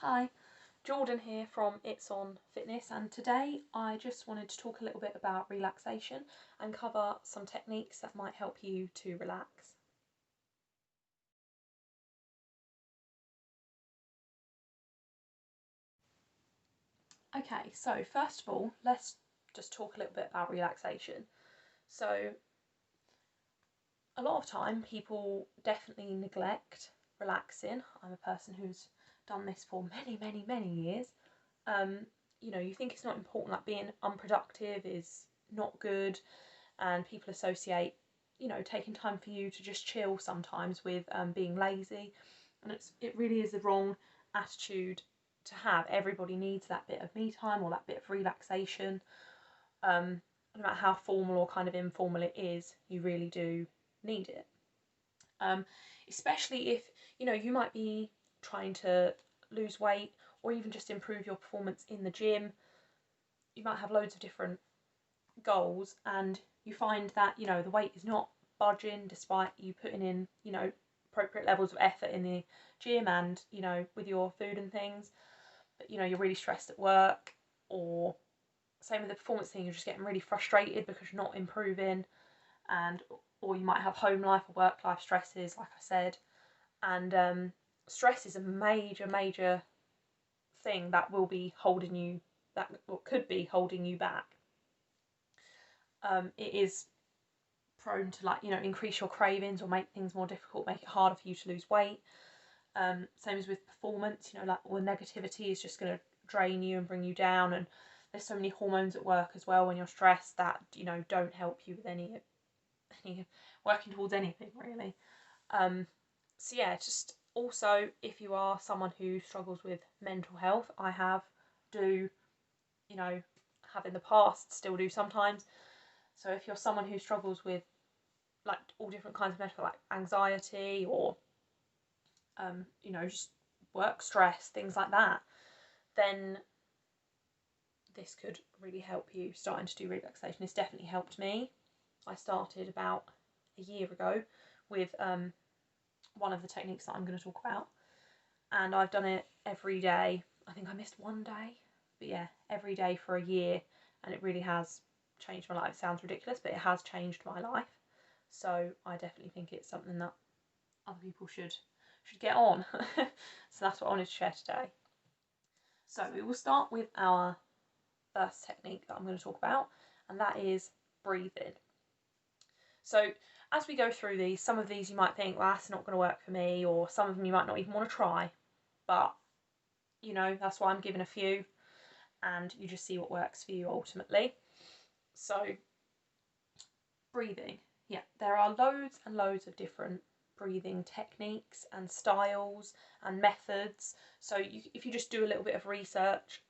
Hi, Jordan here from It's On Fitness, and today I just wanted to talk a little bit about relaxation and cover some techniques that might help you to relax. Okay, so first of all, let's just talk a little bit about relaxation. So a lot of time people definitely neglect relaxing. I'm a person who's done this for many years. You think it's not important, like being unproductive is not good, and people associate, taking time for you to just chill sometimes with being lazy, and it really is the wrong attitude to have. Everybody needs that bit of me time or that bit of relaxation. No matter how formal or kind of informal it is, you really do need it. Especially if you might be trying to lose weight or even just improve your performance in the gym. You might have loads of different goals, and you find that the weight is not budging despite you putting in appropriate levels of effort in the gym and with your food and things. But you're really stressed at work, or same with the performance thing, you're just getting really frustrated because you're not improving, and or you might have home life or work life stresses, like I said. And stress is a major thing that will be holding you, that could be holding you back. It is prone to increase your cravings or make things more difficult, make it harder for you to lose weight. Same as with performance, all the negativity is just going to drain you and bring you down, and there's so many hormones at work as well when you're stressed that don't help you with any working towards anything really. So yeah, just also if you are someone who struggles with mental health, have in the past, still do sometimes. So if you're someone who struggles with all different kinds of mental, like anxiety or just work stress, things like that, then this could really help you starting to do relaxation. It's definitely helped me. I started about a year ago with one of the techniques that I'm going to talk about, and I've done it every day. I think I missed one day, but yeah, every day for a year, and it really has changed my life. It sounds ridiculous, but it has changed my life. So I definitely think it's something that other people should get on. So that's what I wanted to share today. So we will start with our first technique that I'm going to talk about, and that is breathing. So as we go through these, some of these you might think, well, that's not going to work for me, or some of them you might not even want to try, but that's why I'm giving a few, and you just see what works for you ultimately. So breathing, yeah, there are loads and loads of different breathing techniques and styles and methods. So if you just do a little bit of research,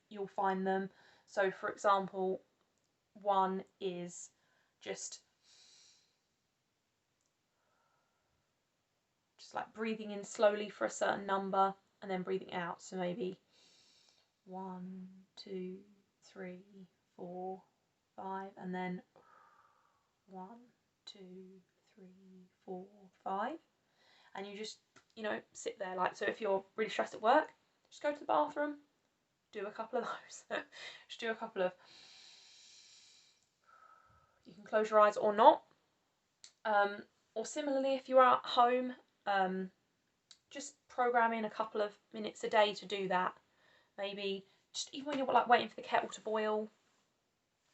you'll find them. So for example, one is just like breathing in slowly for a certain number and then breathing out. So maybe 1, 2, 3, 4, 5, and then 1, 2, 3, 4, 5. And you just, sit there. So if you're really stressed at work, just go to the bathroom, do a couple of those. Just do a couple of, you can close your eyes or not. Or similarly, if you're at home, just program in a couple of minutes a day to do that. Maybe just even when you're waiting for the kettle to boil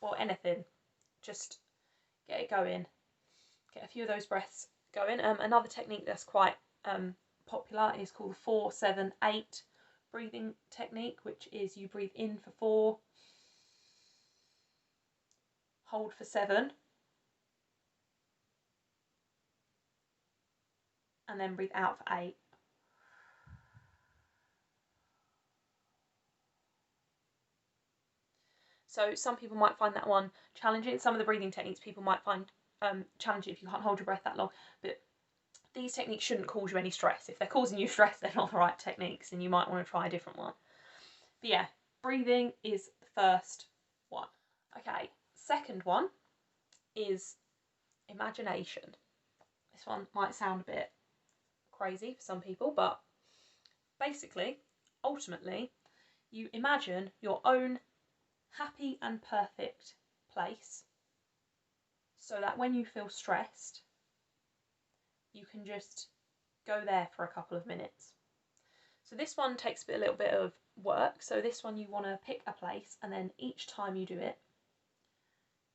or anything, just get it going. Get a few of those breaths going. Another technique that's quite popular is called 4-7-8 breathing technique, which is you breathe in for 4, hold for 7, and then breathe out for 8. So some people might find that one challenging. Some of the breathing techniques people might find challenging if you can't hold your breath that long. But these techniques shouldn't cause you any stress. If they're causing you stress, they're not the right techniques, and you might want to try a different one. But yeah, breathing is the first one. Okay, second one is imagination. This one might sound a bit crazy for some people, but basically ultimately, you imagine your own happy and perfect place, so that when you feel stressed, you can just go there for a couple of minutes. So this one takes a little bit of work. So this one, you want to pick a place, and then each time you do it,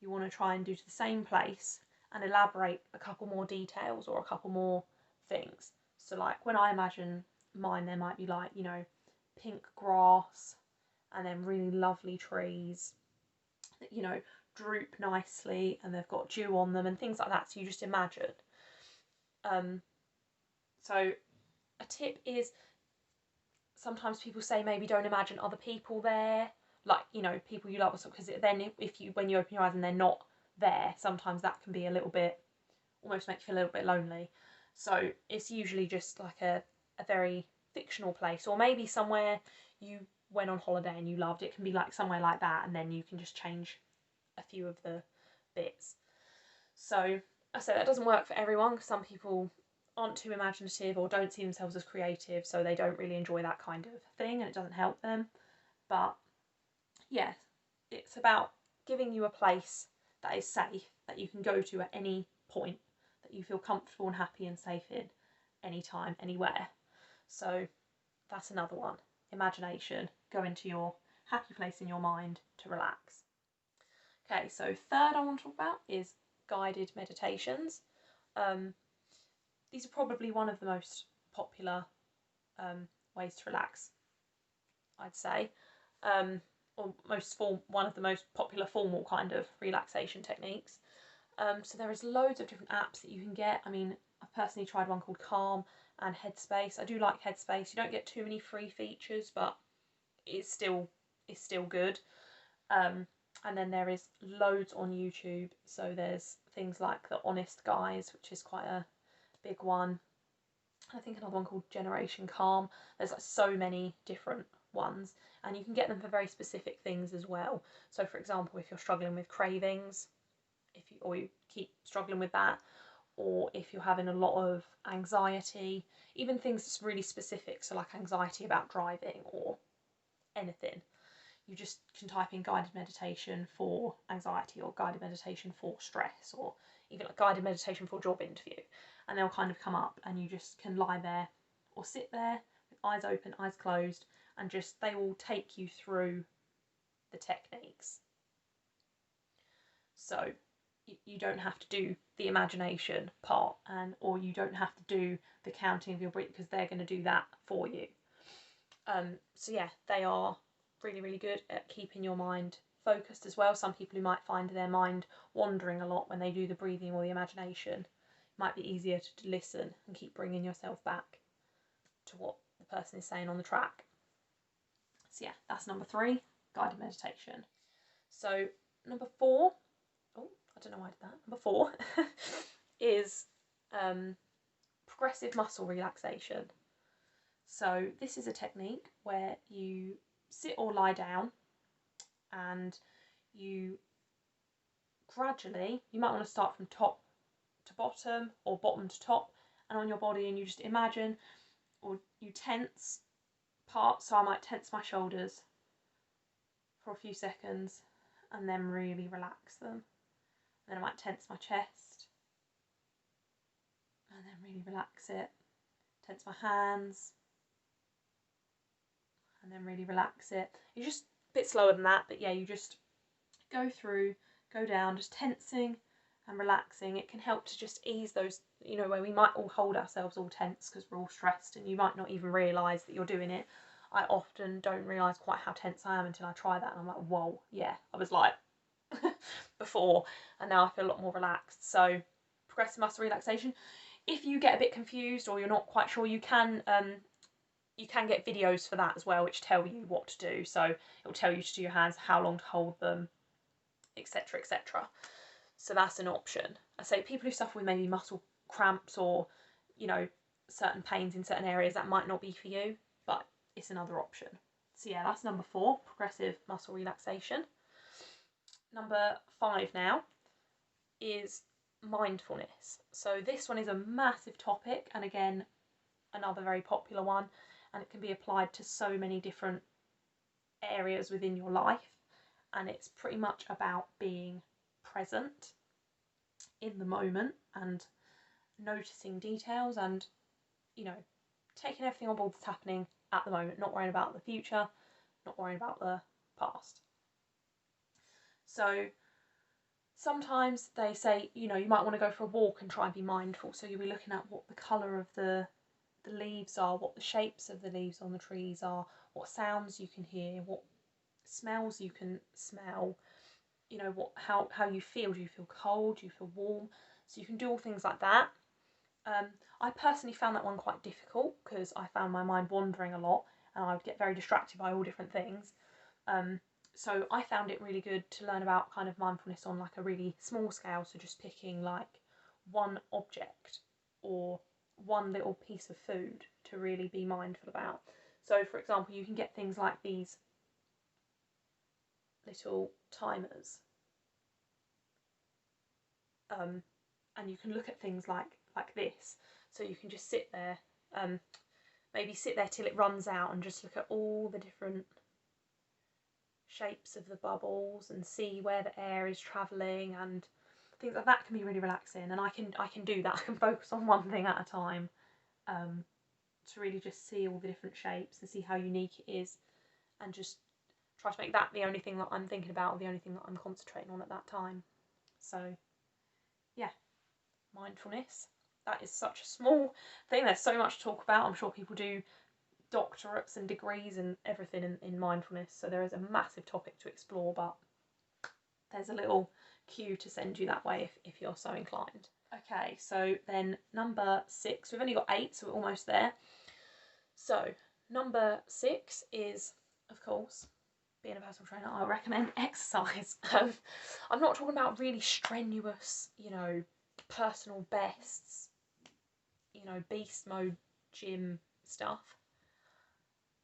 you want to try and do to the same place and elaborate a couple more details or a couple more things. So like when I imagine mine, there might be like, you know, pink grass and then really lovely trees that, you know, droop nicely and they've got dew on them and things like that. So you just imagine. So a tip is, sometimes people say maybe don't imagine other people there, like, you know, people you love or something, because then if you, when you open your eyes and they're not there, sometimes that can be a little bit, almost make you feel a little bit lonely. So it's usually just like a very fictional place, or maybe somewhere you went on holiday and you loved. It can be like somewhere like that, and then you can just change a few of the bits. So I say that doesn't work for everyone, because some people aren't too imaginative or don't see themselves as creative, so they don't really enjoy that kind of thing and it doesn't help them. But yeah, it's about giving you a place that is safe, that you can go to at any point, that you feel comfortable and happy and safe in, anytime, anywhere. So that's another one. Imagination. Go into your happy place in your mind to relax. Okay, so third I want to talk about is guided meditations. These are probably one of the most popular ways to relax, I'd say, or one of the most popular formal kind of relaxation techniques. So there is loads of different apps that you can get. I mean, I've personally tried one called Calm and Headspace. I do like Headspace. You don't get too many free features, but it's still good. And then there is loads on YouTube. So there's things like The Honest Guys, which is quite a big one. I think another one called Generation Calm. There's like so many different ones, and you can get them for very specific things as well. So for example, if you're struggling with cravings, or you keep struggling with that, or if you're having a lot of anxiety, even things that's really specific, so like anxiety about driving or anything, you just can type in guided meditation for anxiety, or guided meditation for stress, or even like guided meditation for job interview, and they'll kind of come up, and you just can lie there or sit there with eyes open, eyes closed, and just, they will take you through the techniques. So you don't have to do the imagination part, or you don't have to do the counting of your breath, because they're going to do that for you. So yeah, they are really, really good at keeping your mind focused as well. Some people who might find their mind wandering a lot when they do the breathing or the imagination, it might be easier to listen and keep bringing yourself back to what the person is saying on the track. So yeah, that's number 3, guided meditation. So number 4, oh, I don't know why I did that. Number 4 is progressive muscle relaxation. So this is a technique where you sit or lie down, and you gradually, you might want to start from top to bottom or bottom to top, and on your body, and you just imagine, or you tense parts. So I might tense my shoulders for a few seconds and then really relax them. And then I might tense my chest and then really relax it. Tense my hands and then really relax it. You're just a bit slower than that, but yeah, you just go down, just tensing and relaxing. It can help to just ease those, you know, where we might all hold ourselves all tense because we're all stressed, and you might not even realise that you're doing it. I often don't realise quite how tense I am until I try that, and I'm like, whoa, yeah, I was like before, and now I feel a lot more relaxed. So progressive muscle relaxation. If you get a bit confused or you're not quite sure, you can get videos for that as well, which tell you what to do. So it will tell you to do your hands, how long to hold them, etc, etc. So that's an option. I say people who suffer with maybe muscle cramps, or, you know, certain pains in certain areas, that might not be for you, but it's another option. So yeah, that's number 4, progressive muscle relaxation. Number 5 now is mindfulness. So this one is a massive topic, and again, another very popular one, and it can be applied to so many different areas within your life, and it's pretty much about being present in the moment and noticing details and, you know, taking everything on board that's happening at the moment, not worrying about the future, not worrying about the past. So sometimes they say, you know, you might want to go for a walk and try and be mindful. So you'll be looking at what the colour of the leaves are, what the shapes of the leaves on the trees are, what sounds you can hear, what smells you can smell, you know, what how you feel. Do you feel cold? Do you feel warm? So you can do all things like that. I personally found that one quite difficult because I found my mind wandering a lot and I would get very distracted by all different things. So I found it really good to learn about kind of mindfulness on like a really small scale, so just picking like one object or one little piece of food to really be mindful about. So for example, you can get things like these little timers, and you can look at things like this. So you can just sit there, maybe sit there till it runs out and just look at all the different shapes of the bubbles and see where the air is travelling, and things like that can be really relaxing. And I can do that. I can focus on one thing at a time, to really just see all the different shapes and see how unique it is, and just try to make that the only thing that I'm thinking about or the only thing that I'm concentrating on at that time. So yeah, mindfulness. That is such a small thing. There's so much to talk about. I'm sure people do doctorates and degrees and everything in mindfulness, so there is a massive topic to explore, but there's a little cue to send you that way if you're so inclined. Okay, so then number 6, we've only got 8, so we're almost there. So number 6 is, of course, being a personal trainer, I recommend exercise. I'm not talking about really strenuous, you know, personal bests, you know, beast mode gym stuff.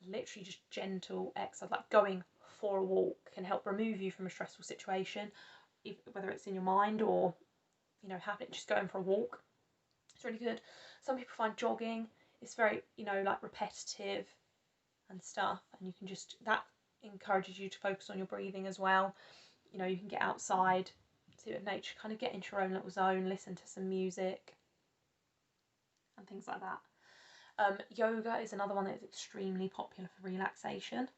Literally just gentle exercise, like going for a walk can help remove you from a stressful situation, whether it's in your mind or, you know, having just going for a walk. It's really good. Some people find jogging, it's very, you know, like repetitive and stuff, and you can just, that encourages you to focus on your breathing as well. You know, you can get outside, see a bit of nature, kind of get into your own little zone, listen to some music and things like that. Yoga is another one that is extremely popular for relaxation.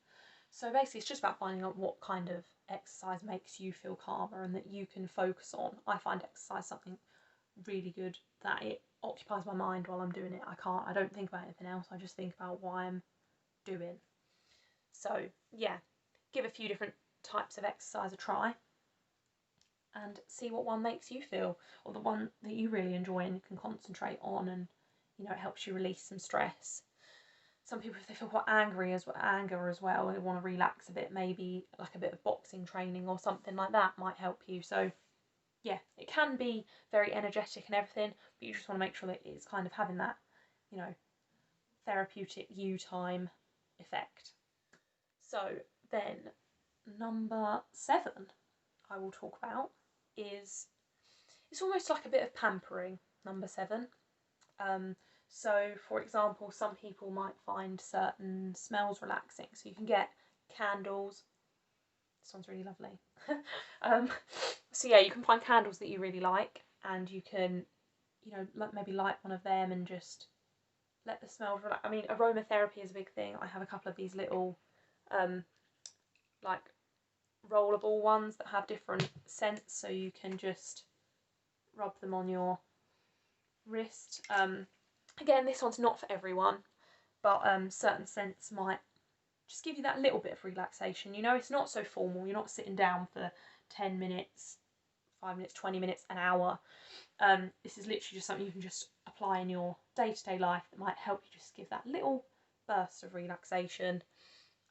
So basically it's just about finding out what kind of exercise makes you feel calmer and that you can focus on. I find exercise something really good, that it occupies my mind while I'm doing it. I don't think about anything else, I just think about what I'm doing. So yeah, give a few different types of exercise a try and see what one makes you feel, or the one that you really enjoy and can concentrate on, and you know, it helps you release some stress. Some people, if they feel quite anger as well, they want to relax a bit, maybe like a bit of boxing training or something like that might help you. So yeah, it can be very energetic and everything, but you just want to make sure that it's kind of having that, you know, therapeutic you time effect. So then number 7 I will talk about is, it's almost like a bit of pampering, number 7. So for example, some people might find certain smells relaxing, so you can get candles. This one's really lovely. So yeah, you can find candles that you really like, and you can, you know, maybe light one of them and just let the smell relax. I mean, aromatherapy is a big thing. I have a couple of these little like rollable ones that have different scents, so you can just rub them on your wrist. Again, this one's not for everyone, but certain scents might just give you that little bit of relaxation. You know, it's not so formal. You're not sitting down for 10 minutes, 5 minutes, 20 minutes, an hour. This is literally just something you can just apply in your day-to-day life that might help you just give that little burst of relaxation.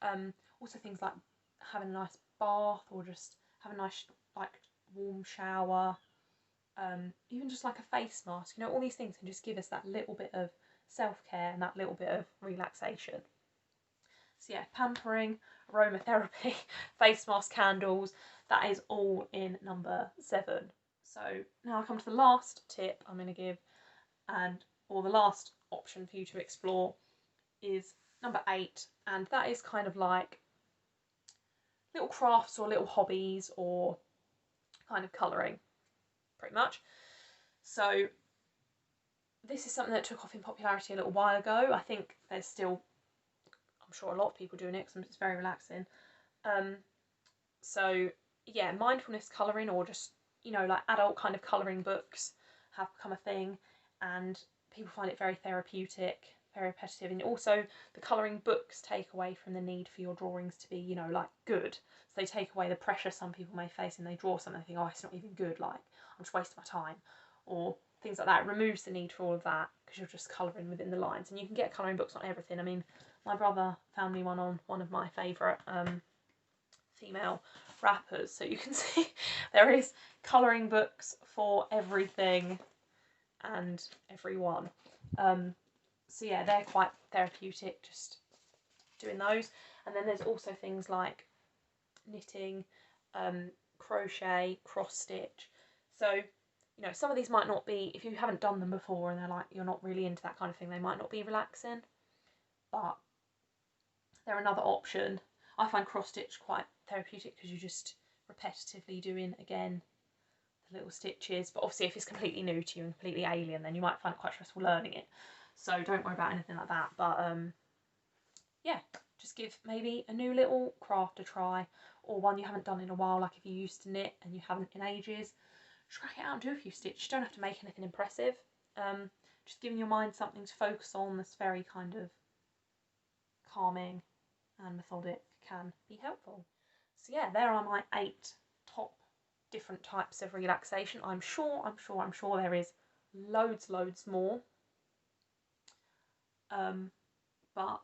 Also things like having a nice bath, or just have a nice like warm shower. Even just like a face mask, you know, all these things can just give us that little bit of self-care and that little bit of relaxation. So yeah, pampering, aromatherapy, face mask, candles, that is all in number 7. So now I come to the last tip I'm going to give, or the last option for you to explore, is number 8, and that is kind of like little crafts or little hobbies or kind of colouring, pretty much. So this is something that took off in popularity a little while ago. I think there's still, I'm sure a lot of people doing it because it's very relaxing. So yeah, mindfulness colouring, or just, you know, like adult kind of colouring books have become a thing, and people find it very therapeutic, very repetitive, and also the colouring books take away from the need for your drawings to be, you know, like good. So they take away the pressure some people may face, and they draw something and think, oh, it's not even good, like I'm just wasting my time, or things like that. It removes the need for all of that because you're just colouring within the lines, and you can get colouring books on everything. I mean, my brother found me one on one of my favourite female rappers, so you can see there is colouring books for everything and everyone. So yeah, they're quite therapeutic, just doing those. And then there's also things like knitting, crochet, cross stitch. So, you know, some of these might not be, if you haven't done them before and they're like, you're not really into that kind of thing, they might not be relaxing, but they're another option. I find cross stitch quite therapeutic because you're just repetitively doing, again, the little stitches. But obviously if it's completely new to you and completely alien, then you might find it quite stressful learning it. So don't worry about anything like that. But yeah, just give maybe a new little craft a try, or one you haven't done in a while, like if you used to knit and you haven't in ages, just crack it out and do a few stitches. You don't have to make anything impressive. Just giving your mind something to focus on that's very kind of calming and methodic can be helpful. So yeah, there are my 8 top different types of relaxation. I'm sure there is loads more. But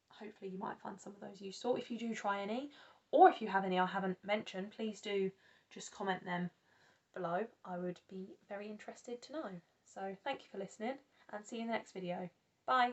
hopefully you might find some of those useful. If you do try any, or if you have any I haven't mentioned, please do just comment them below. I would be very interested to know. So thank you for listening, and see you in the next video. Bye.